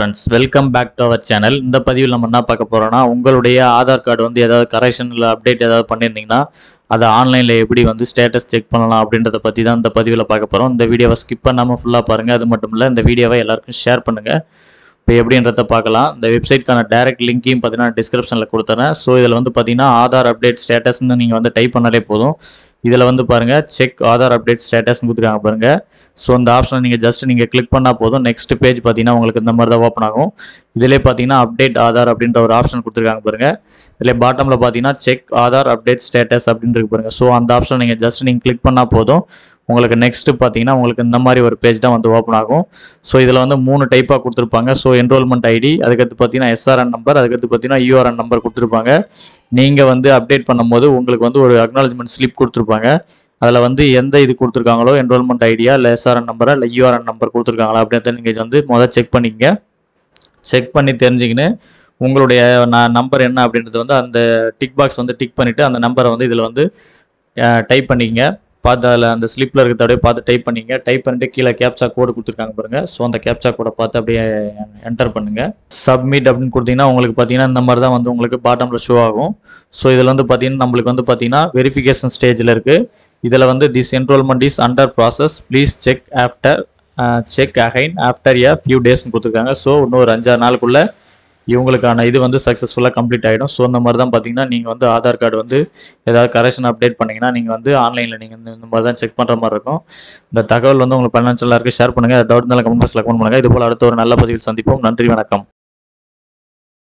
Friends, welcome back to our channel. இந்த பதிவில் நம்ம என்ன பார்க்க போகிறோம்னா, உங்களுடைய ஆதார் கார்டு வந்து ஏதாவது கரெக்ஷன் இல்லை அப்டேட் ஏதாவது பண்ணியிருந்தீங்கன்னா அதை ஆன்லைனில் எப்படி வந்து ஸ்டேட்டஸ் செக் பண்ணலாம் அப்படின்றத பற்றி தான் இந்த பதிவில் பார்க்க போகிறோம். இந்த வீடியோவை ஸ்கிப் பண்ணாமல் ஃபுல்லாக பாருங்கள். அது மட்டும் இல்லை, இந்த வீடியோவை எல்லாருக்கும் ஷேர் பண்ணுங்கள். இப்போ எப்படின்றத பார்க்கலாம். இந்த வெப்சைட்க்கான டைரக்ட் லிங்க்கையும் பார்த்தீங்கன்னா டிஸ்கிரிப்ஷனில் கொடுத்துறேன். ஸோ இதில் வந்து பார்த்தீங்கன்னா ஆதார் அப்டேட் ஸ்டேட்டஸ்ன்னு நீங்கள் வந்து டைப் பண்ணாலே போதும். இதில் வந்து பாருங்கள், செக் ஆதார் அப்டேட் ஸ்டேட்டஸ்னு கொடுத்துருக்காங்க பாருங்கள். ஸோ இந்த ஆப்ஷனை நீங்கள் கிளிக் பண்ணால் போதும். நெக்ஸ்ட் பேஜ் பார்த்தீங்கன்னா உங்களுக்கு இந்த மாதிரி தான் ஓப்பன் ஆகும். இதிலே பார்த்தீங்கன்னா அப்டேட் ஆதார் அப்படின்ற ஒரு ஆப்ஷன் கொடுத்துருக்காங்க பாருங்கள். இதில் பாட்டமில் பார்த்தீங்கன்னா செக் ஆதார் அப்டேட் ஸ்டேட்டஸ் அப்படின்றது பாருங்கள். ஸோ அந்த ஆப்ஷனை நீங்கள் கிளிக் பண்ணால் போதும். உங்களுக்கு நெக்ஸ்ட்டு பார்த்தீங்கன்னா உங்களுக்கு இந்த மாதிரி ஒரு பேஜ் தான் வந்து ஓப்பன் ஆகும். ஸோ இதில் வந்து 3 டைப்பாக கொடுத்துருப்பாங்க. ஸோ என்ரோல்மெண்ட் ஐடி, அதுக்கடுத்து பார்த்தீங்கன்னா எஸ்ஆர்என் நம்பர், அதுக்கடுத்து பார்த்தீங்கன்னா யூஆர்என் நம்பர் கொடுத்துருப்பாங்க. நீங்கள் வந்து அப்டேட் பண்ணும்போது உங்களுக்கு வந்து ஒரு அக்னாலஜ்மெண்ட் ஸ்லிப் கொடுத்துருப்பாங்க. அதில் வந்து எந்த இது கொடுத்துருக்காங்களோ, என்ரோல்மெண்ட் ஐடியா இல்லை எஸ்ஆர்என் நம்பரா இல்லை யூஆர்என் நம்பர் கொடுத்துருக்காங்களா அப்படின்றத நீங்கள் வந்து முதல்ல செக் பண்ணிக்கங்க. செக் பண்ணி தெரிஞ்சுக்கின்னு உங்களுடைய நம்பர் என்ன அப்படின்றது வந்து அந்த டிக் பாக்ஸ் வந்து டிக் பண்ணிவிட்டு அந்த நம்பரை வந்து இதில் வந்து டைப் பண்ணிக்கங்க. பார்த்து அதில் அந்த ஸ்லிப்பில் இருக்கிறத பார்த்து டைப் பண்ணிங்க. டைப் பண்ணிட்டு கீழே கேப்சா கோடு கொடுத்துருக்காங்க பாருங்கள். ஸோ அந்த கேப்சா கோடை பார்த்து அப்படியே என்டர் பண்ணுங்கள். சப்மிட் அப்படின்னு கொடுத்தீங்கன்னா உங்களுக்கு பார்த்தீங்கன்னா இந்த மாதிரி தான் வந்து உங்களுக்கு பாட்டமில் ஷோ ஆகும். ஸோ இதில் வந்து பார்த்தீங்கன்னா நம்மளுக்கு வந்து பார்த்தீங்கன்னா வெரிஃபிகேஷன் ஸ்டேஜில் இருக்குது. இதில் வந்து this enrolment is under process, please check again after a few டேஸ்ன்னு கொடுத்துருக்காங்க. ஸோ இன்னும் ஒரு 5-6 நாளுக்குள்ளே இவங்களுக்கான இது வந்து சக்ஸஸ்ஃபுல்லாக கம்ப்ளீட் ஆகிடும். ஸோ இந்த மாதிரி தான் பார்த்தீங்கன்னா நீங்கள் வந்து ஆதார் கார்டு வந்து ஏதாவது கரெக்ஷன் அப்டேட் பண்ணிங்கன்னா நீங்கள் வந்து ஆன்லைனில் நீங்கள் இந்த மாதிரி தான் செக் பண்ணுற மாதிரி இருக்கும். இந்த தகவல் வந்து உங்களுக்கு பண்ண எல்லாருக்கும் ஷேர் பண்ணுங்கள். டவுட் இருந்தாலும் கமெண்ட் பாக்ஸில் கமெண்ட் பண்ணுங்கள். இது போல் அடுத்த ஒரு நல்ல பதிவில் சந்திப்போம். நன்றி, வணக்கம்.